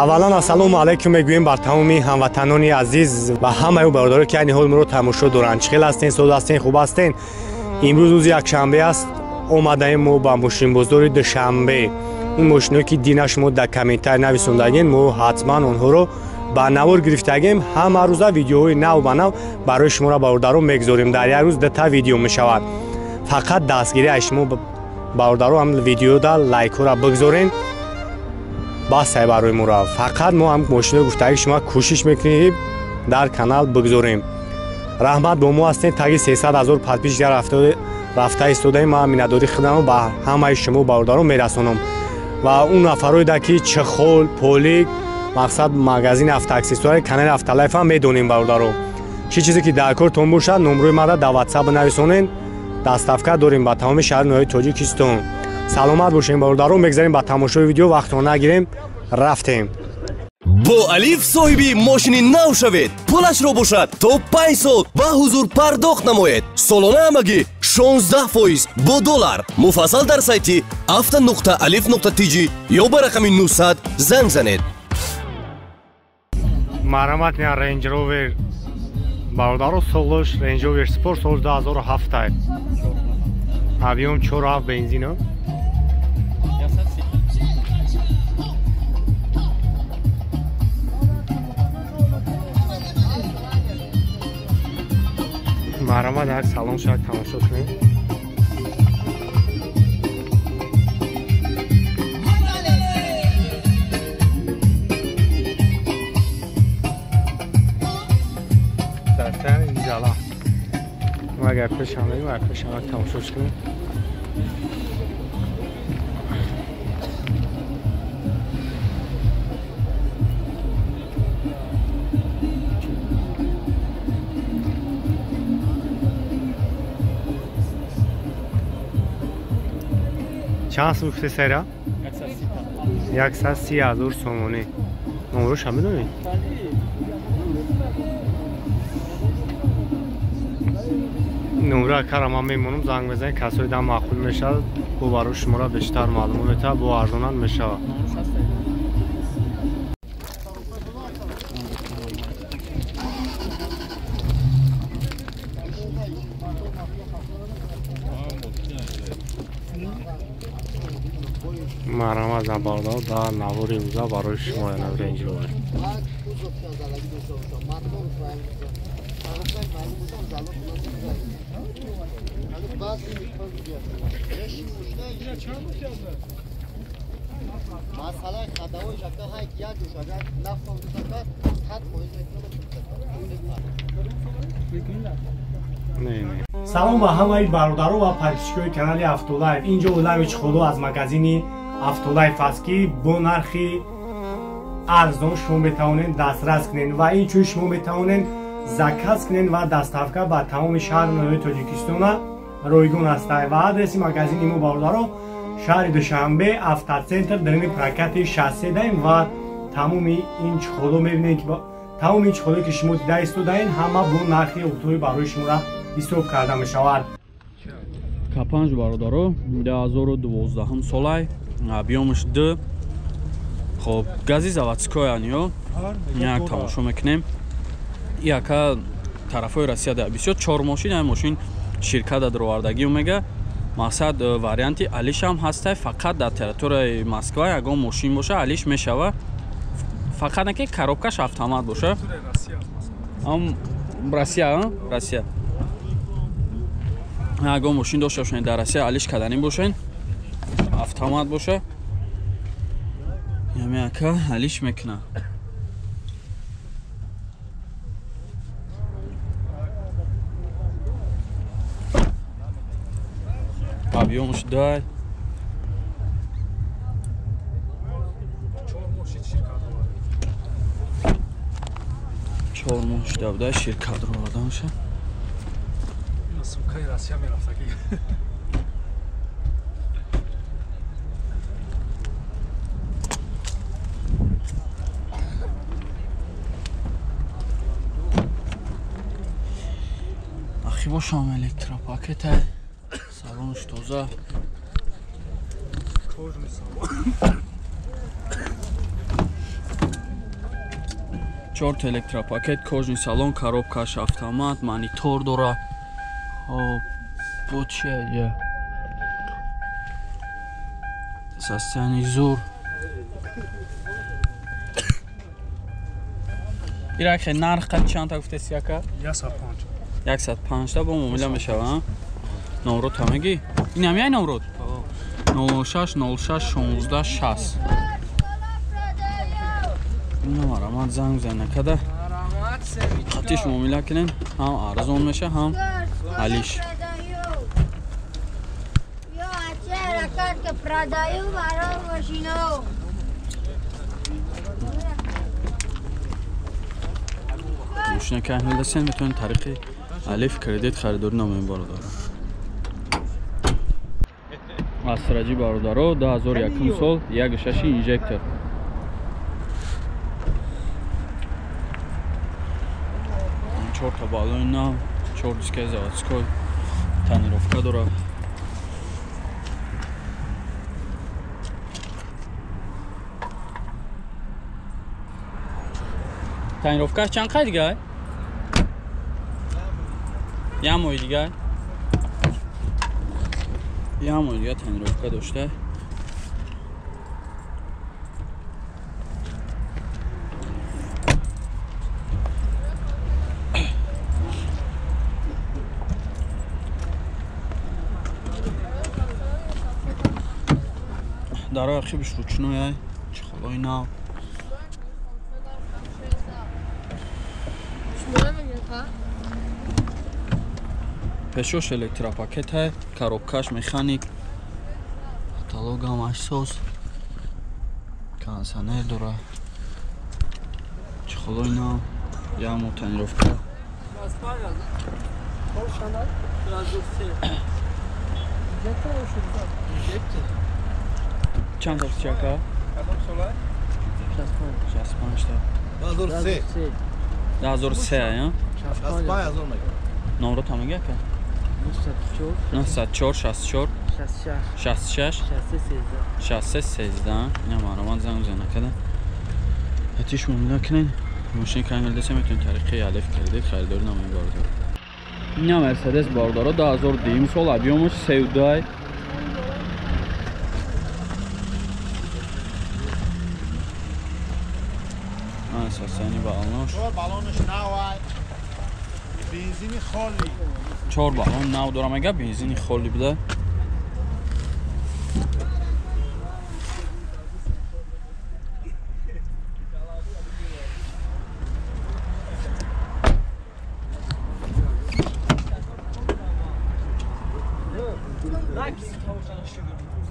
аввалан ассалому алайкум мегӯем бар тамоми ҳамватанони азиз ва ҳамаи бародаро ки айни ҳол моро тамошо доранд. Чӣ хел ҳастен? сод ҳастен? хуб ҳастен? имрӯз рӯзи якшанбе аст. омадаем мо ба мошинбоздори душанбе. ин мошинҳое ки дина шумо дар комментарий нависондагем, мо ҳатман онҳоро ба навор гирифтагем. ҳама рӯза видеоҳои нав ба нав барои шуморо бародаро мегузорем. дар як рӯз дата видео мешавад. фақат дастгирии шумо бародаро ҳам видеода лайкҳоро бигузорен. басай барои моро. фақат мо ҳам мошинаро гуфтаги шумо кӯшиш мекунем дар канал бигузорем. раҳмат, бо мо ҳастем. таги 300 000 подписчикар рафта истодаем. ман миннатдорӣ худамро ба ҳамаи шумо бародаро мерасонам. ва он нафароида ки чехол, полик, мақсад магазини автоаксессуари канали Автолайф ҳам медонем бародаро. чӣ чизе ки дар кортон бошад, номрӯи мара дар WhatsApp нависонен. доставка дорем ба тамоми шаҳри ноҳияи Тоҷикистон. саломат бошем бародаро. мегзарем ба тамошои видео. вақтро нагирем, рафтем. бо алиф соҳиби мошини нав шавед. пулашро бошад то 5 сол ба ҳузур пардохт намоед. солона амагӣ 16% бо доллар. муфассал дар сайти afta.alif.tg ё ба рақами 900 занг занед. марҳамат. ин Range Rover бародаро солош Range Rover Sport соли 2007. объем 4.7 бензино. марҳамат, як салон шояд тамошо кунем. дастан инҷала агар пешандаи ва пешанда тамошош кунем. چند سوخ سیرا؟ 130,000 سومونی. نمروش هم بدونی؟ نمره کارم هم میمونم زنگ بزنید کسایی دم معقول میشه با برای شما را بیشتر معلومه تا با ارزانان میشه. марҳамат забардор дар навори рӯза барои шумо Range Rover. салом ба ҳамаи бародаро ва подписчикои канали Автолайф. инҷо улави чихоло аз магазини Автолайф аст ки бо нархи арзон шумо метавонед дастрас кунед ва инчунин шумо метавонед заказ кунед ва доставка ба тамоми шаҳри ноҳияи Тоҷикистона ройгон аст. ва адреси магазини мо бародаро шаҳри Душанбе, автоцентр, дарини прокати шассе даем ва тамоми ин чихоло мебинед ки тамоми чихолое ки шумо дида истодаед ҳама бо нархи оптои барои шумора ҳисоб карда мешавад. K5 бародаро 2012 солай, объемш 2. خب гази заводской аниё. Як тамошо мекунем. Яка тарафои Россия да бисёр 4 мошин, ин мошин ширката дровардагӣ омега. мақсад варианти алиш ҳам ҳастай, фақат дар территорияи Москва ягон мошин боша алиш мешава. фақат наки коробкаш автомат боша. ам Россия, Россия. ягон мошин дошта бошен дар Россия алиш кардани бошен. автомат боша. ямяка алиш мекуна. объемш дай. чормош давда ширкат ро адамша. Сукай Россия мерафтаки. ахи бошам электропакета. Салонш тоза. Кожаный салон. 4 электропакет, кожный салон, коробкаш автомат, монитор дора. Бо чия? Состояние зур. Ирак хе нарх қад чанд та гуфтеси яка? 105 та бо муомила мешава. Номро тамаги? Ин ҳамяй номрод? 06 06 16 60. номара ман занг зана када. Қатиш муомила кунем, ҳам арзон меша, ҳам алиш. ماشین که اهمیت دستین میتونین طریق الف کردیت خریداری نامین بارداره. اسرجی باردارو 2001 سال 1.6 اینجکتور. 4 تا بالون نام 4 دیسک заводской тонировка داره. тонировка чанд қай дига? Я мой дига. Я мой дига тонировка дошта. Дара архивш ручной, чехолой нав. пешош электропакет ҳай, коробкаш механик, каталогам ашсос, кондиционер дора, чехолой нав, ямо тонировка. چند تا چکا؟ 65 تا 2003 یا؟ 65 تا میگه که 94 64 66 63 13 اینا معلومات زنگ زنه کده اتیش ممنون کنین ماشین کانگل دسته میتونید طریقه الف کردید خریداری نامه باردار اینا مرسدس باردارو 2002 سال ابیومش 32 اساسانی بالونش نوای بنزینی خالی 4 بالون نو دارم اگه بنزینی خالی بده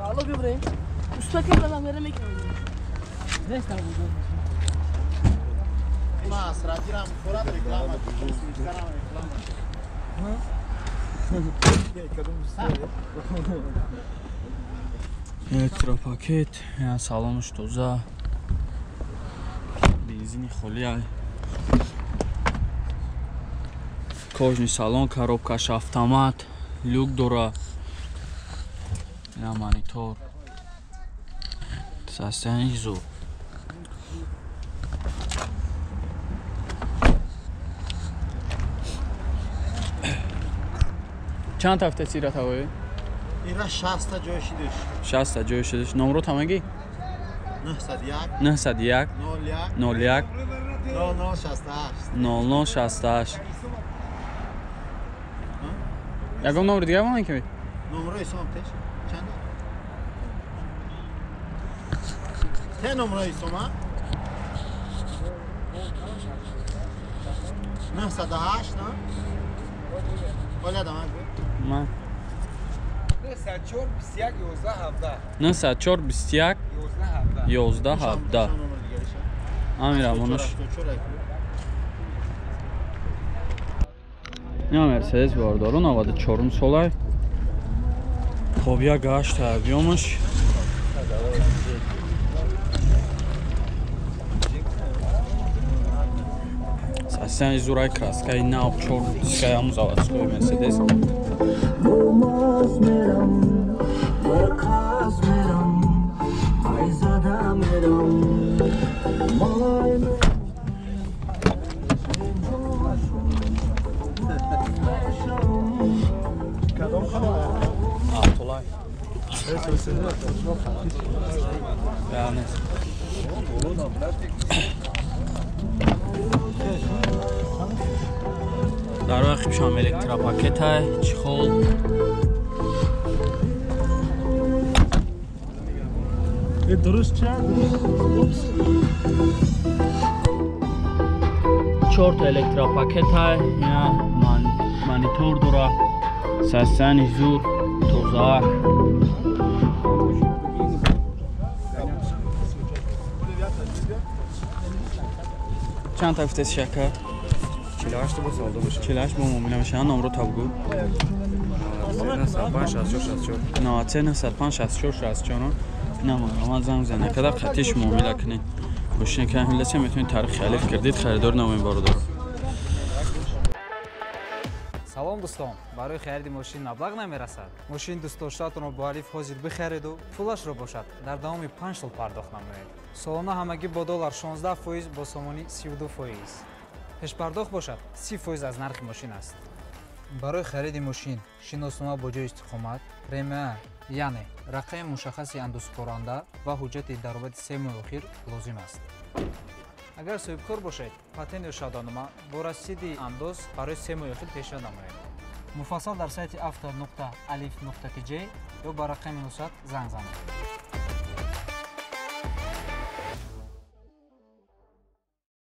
Alo göbreyim. Usta kırmadan veremek mi? Ne sen bu? Mas, ratiram fora da reklama. электропакет, я салонуш тоза. Бензини холи ай. Кожный салон, коробкаш автомат, люк дора. Я монитор. Состояние зур. چند هفته سیرت هوایی؟ ایرا 60 تا جایشی داشت 60 تا جایشی داشت نمرو تمگی؟ 901 01 0068 یکم نمرو دیگه بانه که بید؟ نمرو ایسام تش چنده؟ ته نمرو ایسام ها؟ 908 نه؟ بالا دامن بود؟ من 94 21 11 17 904 21 11 17 امیرم اونش یا مرسدس باردارو 94 سالای خب یا گشت объемش совсем изурай краской на обчор скаям заводской мерседес Yani. در واقع خب شامل الکترا پاکت های چخول درست چه؟ 4 تا الکترا پاکت های یا مانیتور داره ساسن زور توزاک چند تا افتیس شکر 48 تا باز aldı باشه 48 با مومیلا میشه نمرو تا بگو 94 من زنگ زنه کدا خطیش مومیلا کنین باشین که همین لسه میتونید تاریخ الف کردید خریدار نموین باردار салом дӯстон барои хариди мошин маблағ намерасад мошин дӯстдоштаатонро бо алиф ҳозир бихареду пулашро бошад дар давоми 5 сол пардохт намоед солона ҳамагӣ бо доллар 16% бо сомонӣ 32%. пешпардохт бошад 30% аз нархи мошин аст. барои хариди мошин шиноснома бо ҷои истиқомат премия яъне рақами мушаххаси андозкоранда ва ҳуҷҷати даромади 3 моҳи охир лозим аст. агар соҳибкор бошед патент ё шаҳдонома бо расиди андоз барои 3 моҳи охир пешниҳод намоед. муфассал дар сайти avto.alif.tj ё ба рақами 900 занг занед.